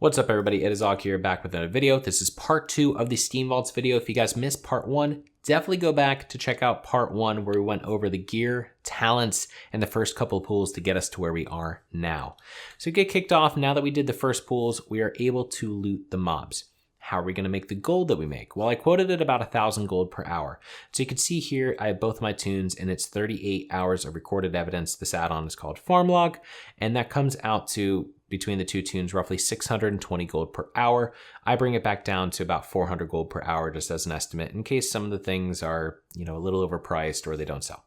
What's up everybody, it is Og here back with another video. This is part 2 of the Steamvaults video. If you guys missed part 1, definitely go back to check out part 1 where we went over the gear, talents, and the first couple of pools to get us to where we are now. So to get kicked off, now that we did the first pools, we are able to loot the mobs. How are we going to make the gold that we make? Well, I quoted it about 1,000 gold per hour. So you can see here, I have both my tunes and it's 38 hours of recorded evidence. This add-on is called Farm Log, and that comes out to, between the two tunes, roughly 620 gold per hour. I bring it back down to about 400 gold per hour just as an estimate in case some of the things are, a little overpriced or they don't sell.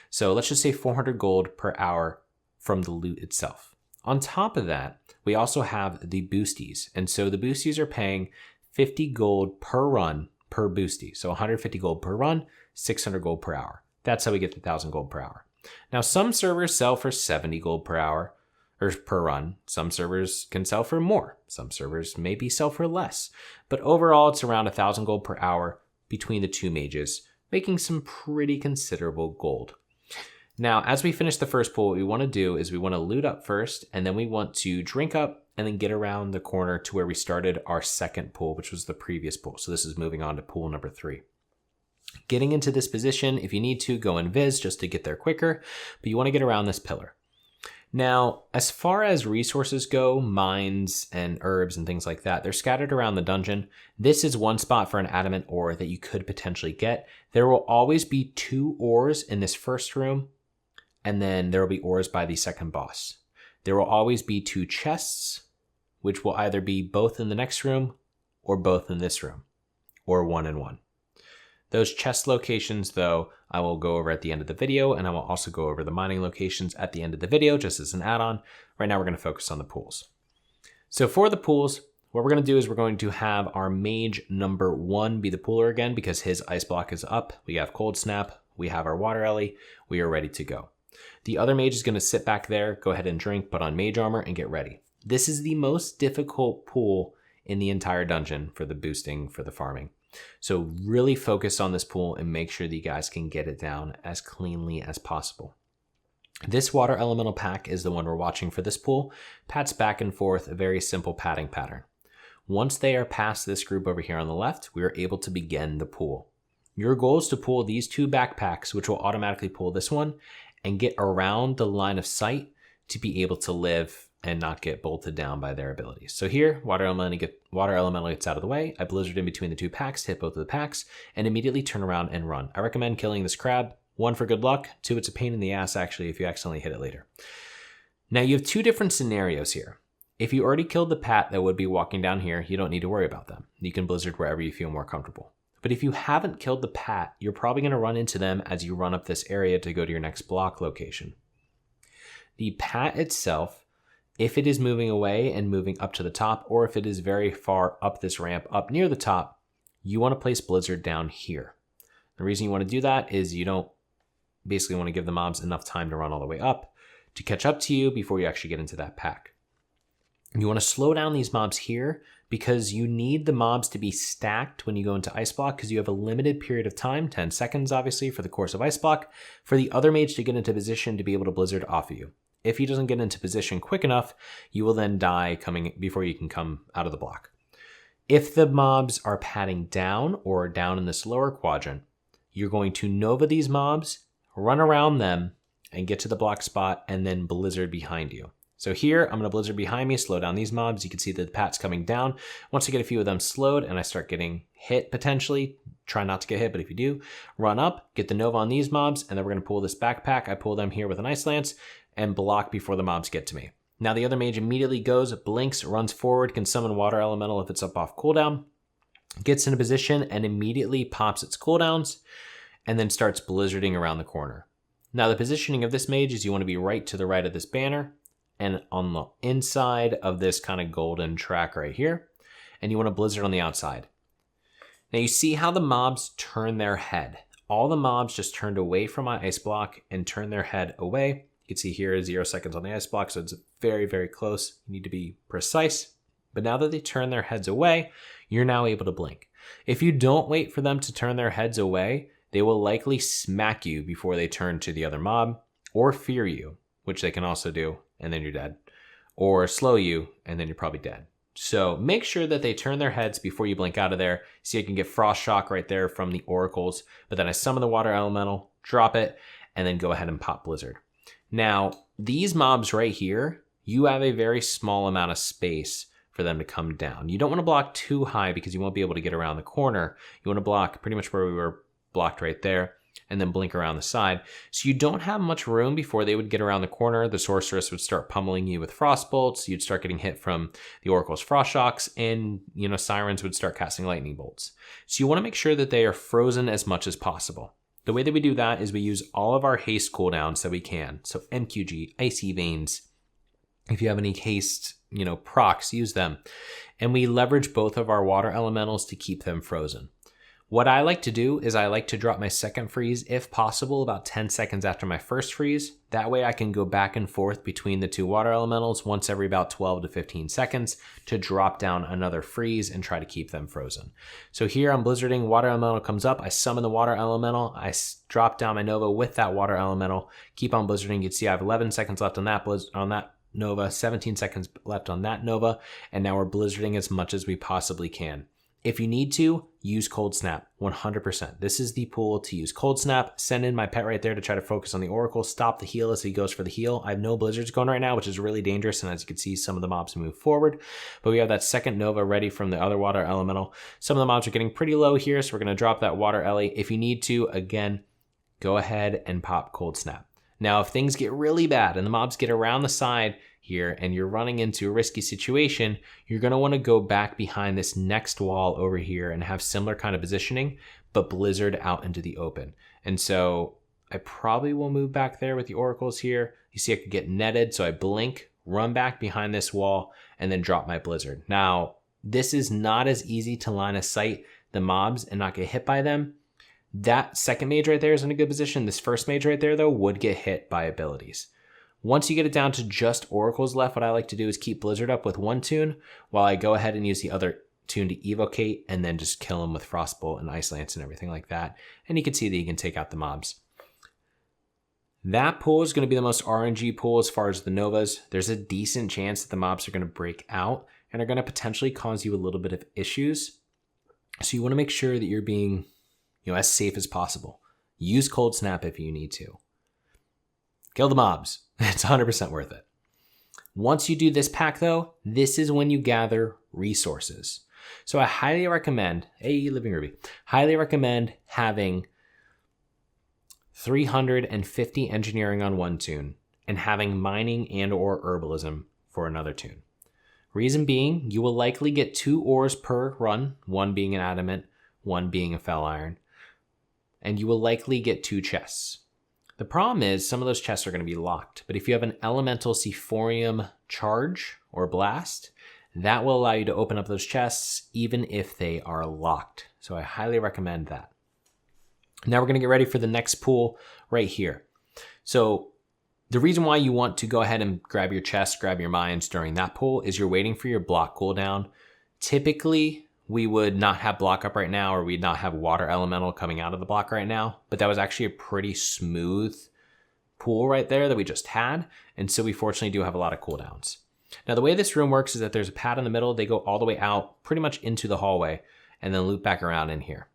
So let's just say 400 gold per hour from the loot itself. On top of that, we also have the boosties. And so the boosties are paying 50 gold per run per boosty. So 150 gold per run, 600 gold per hour. That's how we get the 1,000 gold per hour. Now, some servers sell for 70 gold per hour or per run. Some servers can sell for more. Some servers maybe sell for less. But overall, it's around 1,000 gold per hour between the two mages, making some pretty considerable gold. Now, as we finish the first pool, what we want to do is we want to loot up first, and then we want to drink up and then get around the corner to where we started our second pool, which was the previous pool. So this is moving on to pool number 3. Getting into this position, if you need to, go invis just to get there quicker, but you want to get around this pillar. Now, as far as resources go, mines and herbs and things like that, they're scattered around the dungeon. This is one spot for an adamant ore that you could potentially get. There will always be 2 ores in this first room, and then there will be ores by the second boss. There will always be 2 chests, which will either be both in the next room or both in this room, or 1 and 1. Those chest locations, though, I will go over at the end of the video, and I will also go over the mining locations at the end of the video, just as an add-on. Right now, we're going to focus on the pools. So for the pools, what we're going to do is we're going to have our mage number 1 be the pooler again, because his ice block is up. We have cold snap. We have our water ellie. We are ready to go. The other mage is going to sit back there, go ahead and drink, put on mage armor, and get ready. This is the most difficult pool in the entire dungeon for the boosting, for the farming. So really focus on this pool and make sure that you guys can get it down as cleanly as possible. This water elemental pack is the one we're watching for this pool. Pats back and forth, a very simple patting pattern. Once they are past this group over here on the left, we are able to begin the pool. Your goal is to pull these 2 backpacks, which will automatically pull this one, and get around the line of sight to be able to live and not get bolted down by their abilities. So here, water elemental gets out of the way. I blizzard in between the 2 packs, hit both of the packs, and immediately turn around and run. I recommend killing this crab. 1, for good luck. 2, it's a pain in the ass actually if you accidentally hit it later. Now you have 2 different scenarios here. If you already killed the pat that would be walking down here, you don't need to worry about them. You can blizzard wherever you feel more comfortable. But if you haven't killed the pat, you're probably going to run into them as you run up this area to go to your next block location. The pat itself, if it is moving away and moving up to the top, or if it is very far up this ramp, up near the top, you want to place blizzard down here. The reason you want to do that is you don't basically want to give the mobs enough time to run all the way up to catch up to you before you actually get into that pack. You want to slow down these mobs here because you need the mobs to be stacked when you go into ice block, because you have a limited period of time, 10 seconds obviously for the course of ice block, for the other mage to get into position to be able to blizzard off of you. If he doesn't get into position quick enough, you will then die before you can come out of the block. If the mobs are padding down or down in this lower quadrant, you're going to Nova these mobs, run around them, and get to the block spot, and then blizzard behind you. So here, I'm going to blizzard behind me, slow down these mobs. You can see that the pat's coming down. Once I get a few of them slowed and I start getting hit potentially, try not to get hit, but if you do, run up, get the Nova on these mobs, and then we're going to pull this backpack. I pull them here with an ice lance and block before the mobs get to me. Now the other mage immediately goes, blinks, runs forward, can summon water elemental if it's up off cooldown, gets into position and immediately pops its cooldowns, and then starts blizzarding around the corner. Now the positioning of this mage is you want to be right to the right of this banner, and on the inside of this kind of golden track right here, and you want to blizzard on the outside. Now you see how the mobs turn their head. All the mobs just turned away from my ice block and turned their head away. You can see here 0 seconds on the ice block, so it's very, very close. You need to be precise. But now that they turn their heads away, you're now able to blink. If you don't wait for them to turn their heads away, they will likely smack you before they turn to the other mob, or fear you, which they can also do, and then you're dead. Or slow you, and then you're probably dead. So make sure that they turn their heads before you blink out of there. See, I can get Frost Shock right there from the oracles, but then I summon the water elemental, drop it, and then go ahead and pop Blizzard. Now, these mobs right here, you have a very small amount of space for them to come down. You don't want to block too high because you won't be able to get around the corner. You want to block pretty much where we were blocked right there, and then blink around the side. So you don't have much room before they would get around the corner. The sorceress would start pummeling you with frost bolts. You'd start getting hit from the oracle's frost shocks, and sirens would start casting lightning bolts. So you want to make sure that they are frozen as much as possible. The way that we do that is we use all of our haste cooldowns that we can. So MQG, Icy Veins. If you have any haste, procs, use them. And we leverage both of our water elementals to keep them frozen. What I like to do is I like to drop my second freeze, if possible, about 10 seconds after my first freeze. That way I can go back and forth between the two water elementals once every about 12 to 15 seconds to drop down another freeze and try to keep them frozen. So here I'm blizzarding, water elemental comes up, I summon the water elemental, I drop down my Nova with that water elemental, keep on blizzarding. You can see I have 11 seconds left on that Nova, 17 seconds left on that Nova, and now we're blizzarding as much as we possibly can. If you need to, use Cold Snap, 100%. This is the pool to use Cold Snap. Send in my pet right there to try to focus on the Oracle. Stop the heal as he goes for the heal. I have no blizzards going right now, which is really dangerous, and as you can see, some of the mobs move forward. But we have that second Nova ready from the other water elemental. Some of the mobs are getting pretty low here, so we're going to drop that water Ellie. If you need to, again, go ahead and pop Cold Snap. Now, if things get really bad and the mobs get around the side here and you're running into a risky situation, you're going to want to go back behind this next wall over here and have similar kind of positioning, but blizzard out into the open. And so I probably will move back there with the oracles here. You see I could get netted, so I blink, run back behind this wall, and then drop my blizzard. Now, this is not as easy to line of sight the mobs and not get hit by them. That second mage right there is in a good position. This first mage right there, though, would get hit by abilities. Once you get it down to just oracles left, what I like to do is keep Blizzard up with one tune while I go ahead and use the other tune to evocate and then just kill them with Frostbolt and Ice Lance and everything like that. And you can see that you can take out the mobs. That pool is going to be the most RNG pool as far as the Novas. There's a decent chance that the mobs are going to break out and are going to potentially cause you a little bit of issues. So you want to make sure that you're being as safe as possible. Use Cold Snap if you need to. Kill the mobs. It's 100% worth it. Once you do this pack though, this is when you gather resources. So I highly recommend, Living Ruby, highly recommend having 350 engineering on one tune and having mining and or herbalism for another tune. Reason being, you will likely get 2 ores per run, one being an adamant, one being a fel iron, and you will likely get 2 chests. The problem is some of those chests are going to be locked, but if you have an elemental Sephorium charge or blast, that will allow you to open up those chests even if they are locked. So I highly recommend that. Now we're going to get ready for the next pool right here. So the reason why you want to go ahead and grab your chests, grab your mines during that pool is you're waiting for your block cooldown. Typically, we would not have block up right now, or we'd not have water elemental coming out of the block right now, but that was actually a pretty smooth pool right there that we just had. And so we fortunately do have a lot of cooldowns. Now the way this room works is that there's a pad in the middle. They go all the way out pretty much into the hallway and then loop back around in here.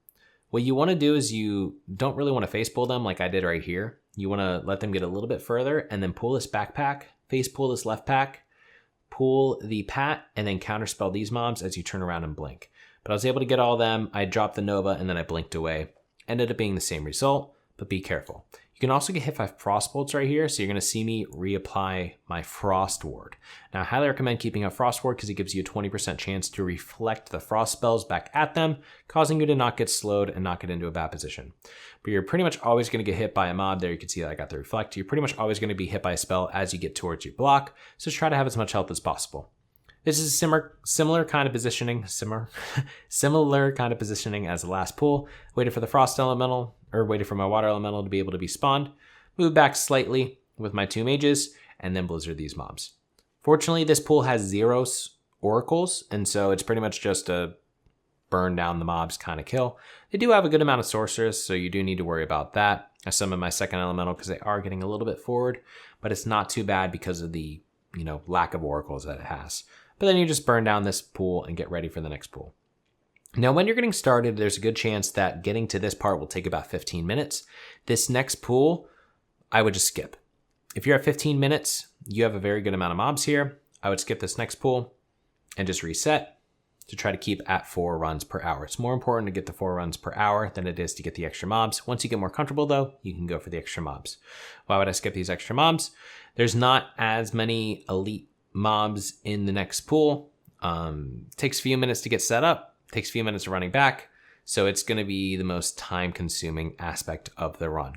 What you want to do is you don't really want to face pull them like I did right here. You want to let them get a little bit further and then pull this backpack, face pull this left pack, pull the pat, and then counterspell these mobs as you turn around and blink. But I was able to get all of them. I dropped the Nova and then I blinked away. Ended up being the same result, but be careful. You can also get hit by frost bolts right here, so you're going to see me reapply my frost ward. Now I highly recommend keeping a frost ward because it gives you a 20% chance to reflect the frost spells back at them, causing you to not get slowed and not get into a bad position. But you're pretty much always going to get hit by a mob. There you can see that I got the reflect. You're pretty much always going to be hit by a spell as you get towards your block, so try to have as much health as possible. This is similar kind of positioning, similar kind of positioning as the last pool. Waited for the frost elemental, or waited for my water elemental to be able to be spawned. Move back slightly with my 2 mages, and then blizzard these mobs. Fortunately, this pool has 0 oracles, and so it's pretty much just a burn down the mobs kind of kill. They do have a good amount of sorceress, so you do need to worry about that. I summon my second elemental because they are getting a little bit forward, but it's not too bad because of the lack of oracles that it has. but then you just burn down this pool and get ready for the next pool. Now, when you're getting started, there's a good chance that getting to this part will take about 15 minutes. This next pool, I would just skip. If you're at 15 minutes, you have a very good amount of mobs here. I would skip this next pool and just reset to try to keep at 4 runs per hour. It's more important to get the 4 runs per hour than it is to get the extra mobs. Once you get more comfortable though, you can go for the extra mobs. Why would I skip these extra mobs? There's not as many elite mobs in the next pool. Takes a few minutes to get set up. Takes a few minutes of running back, so it's going to be the most time-consuming aspect of the run.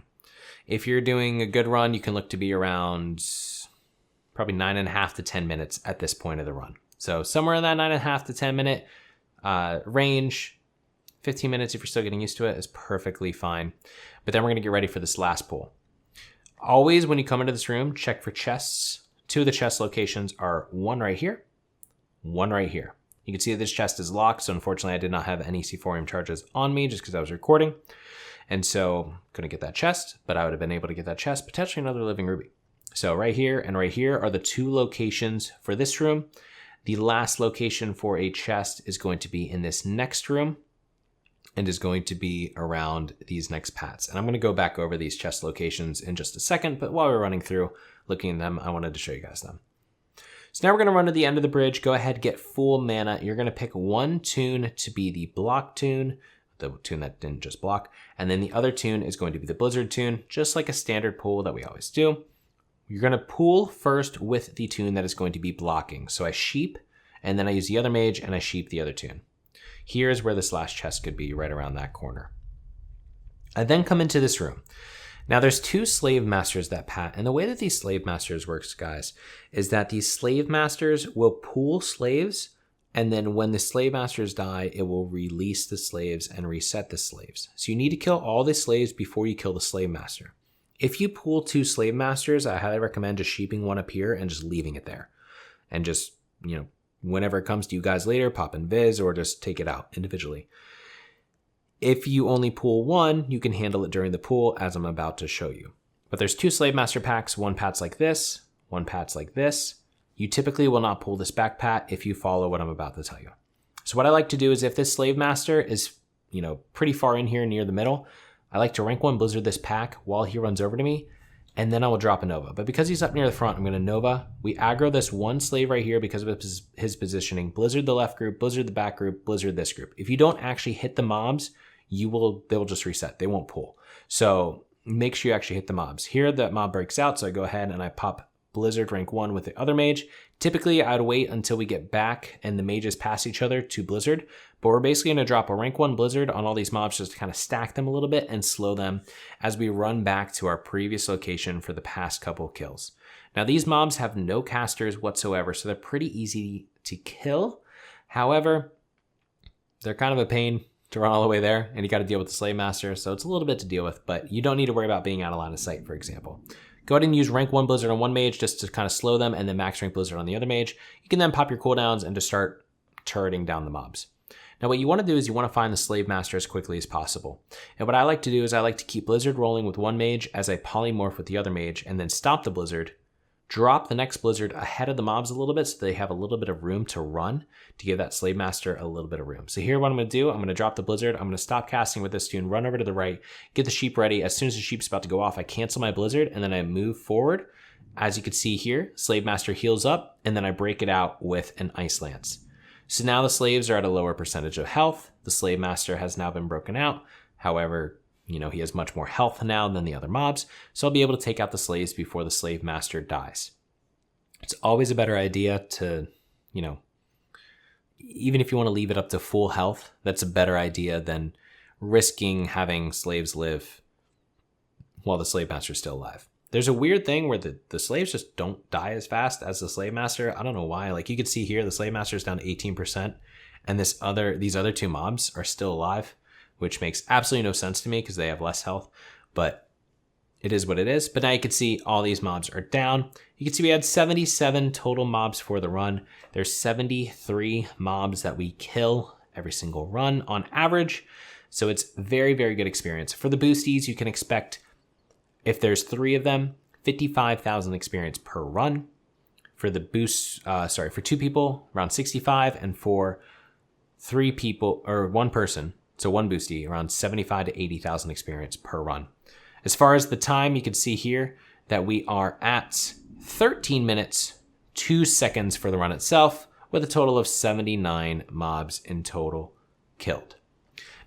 If you're doing a good run, you can look to be around probably 9.5 to 10 minutes at this point of the run. So somewhere in that 9.5 to 10 minute range. 15 minutes, if you're still getting used to it, is perfectly fine. But then we're going to get ready for this last pool. Always, when you come into this room, check for chests. 2 of the chest locations are one right here, one right here. You can see that this chest is locked, so unfortunately I did not have any C4M charges on me just because I was recording. And so couldn't get that chest, but I would have been able to get that chest, potentially another living ruby. So right here and right here are the 2 locations for this room. The last location for a chest is going to be in this next room and is going to be around these next paths. And I'm going to go back over these chest locations in just a second, but while we're running through looking at them, I wanted to show you guys them. So now we're going to run to the end of the bridge. Go ahead, get full mana. You're going to pick one toon to be the block toon, the toon that didn't just block. And then the other toon is going to be the blizzard toon, just like a standard pool that we always do. You're going to pool first with the toon that is going to be blocking. So I sheep, and then I use the other mage, and I sheep the other toon. Here's where this last chest could be, right around that corner. I then come into this room. Now there's 2 slave masters that pat, and the way that these slave masters works, guys, is that these slave masters will pool slaves, and then when the slave masters die, it will release the slaves and reset the slaves. So you need to kill all the slaves before you kill the slave master. If you pool 2 slave masters, I highly recommend just sheeping one up here and just leaving it there. And just, whenever it comes to you guys later, pop in Viz or just take it out individually. If you only pool 1, you can handle it during the pool, as I'm about to show you. But there's 2 slave master packs, one pat's like this, one pat's like this. You typically will not pull this back pat if you follow what I'm about to tell you. So what I like to do is if this slave master is, pretty far in here near the middle, I like to rank 1 blizzard this pack while he runs over to me, and then I will drop a Nova. But because he's up near the front, I'm going to Nova. We aggro this 1 slave right here because of his positioning. Blizzard the left group, blizzard the back group, blizzard this group. If you don't actually hit the mobs, they will just reset. They won't pull. So make sure you actually hit the mobs. Here, that mob breaks out, so I go ahead and I pop blizzard rank 1 with the other mage. Typically, I'd wait until we get back and the mages pass each other to blizzard, but we're basically going to drop a rank 1 blizzard on all these mobs just to kind of stack them a little bit and slow them as we run back to our previous location for the past couple kills. Now, these mobs have no casters whatsoever, so they're pretty easy to kill. However, they're kind of a pain to run all the way there, and you got to deal with the slave master, so it's a little bit to deal with, but you don't need to worry about being out of line of sight, for example. Go ahead and use rank 1 blizzard on one mage just to kind of slow them, and then max rank blizzard on the other mage. You can then pop your cooldowns and just start turreting down the mobs. Now what you want to do is you want to find the slave master as quickly as possible. And what I like to do is I like to keep blizzard rolling with one mage as I polymorph with the other mage, and then stop the blizzard, drop the next blizzard ahead of the mobs a little bit so they have a little bit of room to run to give that slave master a little bit of room. So here what I'm going to do, I'm going to drop the blizzard, I'm going to stop casting with this toon, run over to the right, get the sheep ready. As soon as the sheep's about to go off, I cancel my blizzard and then I move forward. As you can see here, slave master heals up and then I break it out with an ice lance. So now the slaves are at a lower percentage of health. The slave master has now been broken out. However, he has much more health now than the other mobs, so I'll be able to take out the slaves before the slave master dies. It's always a better idea to, even if you want to leave it up to full health, that's a better idea than risking having slaves live while the slave master is still alive. There's a weird thing where the slaves just don't die as fast as the slave master. I don't know why. Like you can see here, the slave master is down to 18%, and these other 2 mobs are still alive, which makes absolutely no sense to me because they have less health, but it is what it is. But now you can see all these mobs are down. You can see we had 77 total mobs for the run. There's 73 mobs that we kill every single run on average. So it's very, very good experience. For the boosties, you can expect, if there's 3 of them, 55,000 experience per run. For the boost, for 2 people, around 65, and for 3 people, or 1 person, so 1 boosty, around 75 to 80,000 experience per run. As far as the time, you can see here that we are at 13 minutes, 2 seconds for the run itself, with a total of 79 mobs in total killed.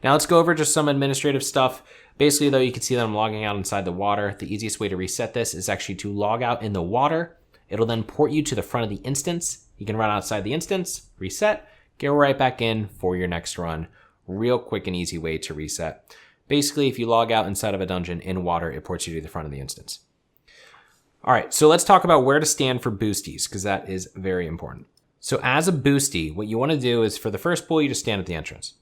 Now let's go over just some administrative stuff. Basically though, you can see that I'm logging out inside the water. The easiest way to reset this is actually to log out in the water. It'll then port you to the front of the instance. You can run outside the instance, reset, get right back in for your next run. Real quick and easy way to reset. Basically, if you log out inside of a dungeon in water, it ports you to the front of the instance. All right, so let's talk about where to stand for boosties, because that is very important. So as a boostie, what you want to do is for the first pool, you just stand at the entrance.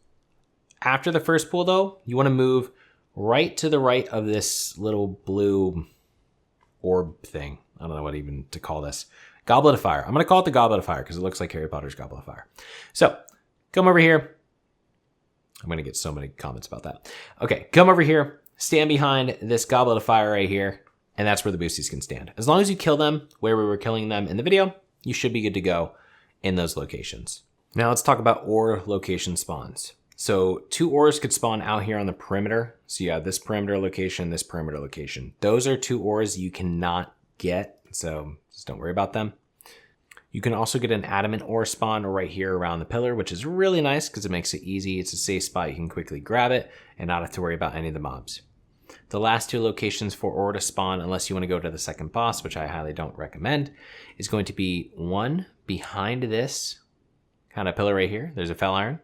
After the first pool though, you want to move right to the right of this little blue orb thing. I don't know what even to call this. Goblet of Fire. I'm going to call it the Goblet of Fire because it looks like Harry Potter's Goblet of Fire. So come over here. I'm going to get so many comments about that. Okay, come over here, stand behind this Goblet of Fire right here, and that's where the boosties can stand. As long as you kill them where we were killing them in the video, you should be good to go in those locations. Now let's talk about ore location spawns. So 2 ores could spawn out here on the perimeter. So you have this perimeter location, this perimeter location. Those are 2 ores you cannot get, so just don't worry about them. You can also get an adamant ore spawn right here around the pillar, which is really nice because it makes it easy. It's a safe spot. You can quickly grab it and not have to worry about any of the mobs. The last 2 locations for ore to spawn, unless you want to go to the second boss, which I highly don't recommend, is going to be 1 behind this kind of pillar right here. There's a fel iron.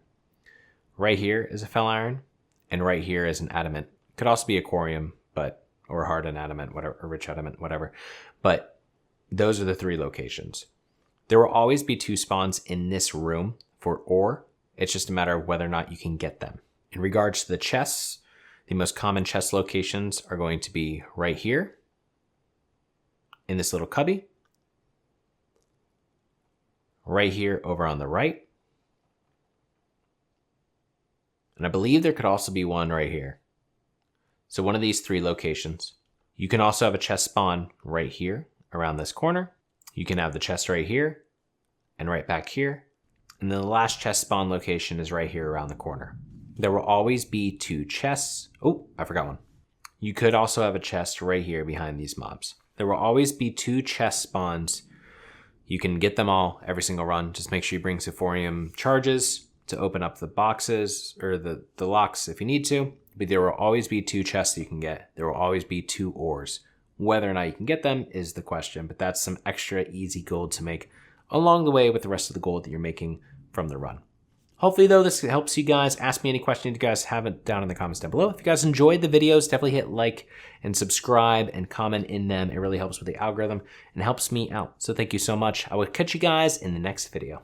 Right here is a fel iron, and right here is an adamant. Could also be a corium, or hard and adamant, whatever, or rich adamant, whatever. But those are the 3 locations. There will always be 2 spawns in this room for ore. It's just a matter of whether or not you can get them. In regards to the chests, the most common chest locations are going to be right here in this little cubby, right here over on the right, and I believe there could also be one right here. So one of these 3 locations. You can also have a chest spawn right here around this corner. You can have the chest right here and right back here. And then the last chest spawn location is right here around the corner. There will always be 2 chests. Oh, I forgot one. You could also have a chest right here behind these mobs. There will always be 2 chest spawns. You can get them all every single run. Just make sure you bring Sephorium charges to open up the boxes or the locks if you need to. But there will always be 2 chests that you can get. There will always be 2 ores. Whether or not you can get them is the question, but that's some extra easy gold to make along the way with the rest of the gold that you're making from the run. Hopefully though, this helps you guys. Ask me any questions you guys have it down in the comments down below. If you guys enjoyed the videos, definitely hit like and subscribe and comment in them. It really helps with the algorithm and helps me out. So thank you so much. I will catch you guys in the next video.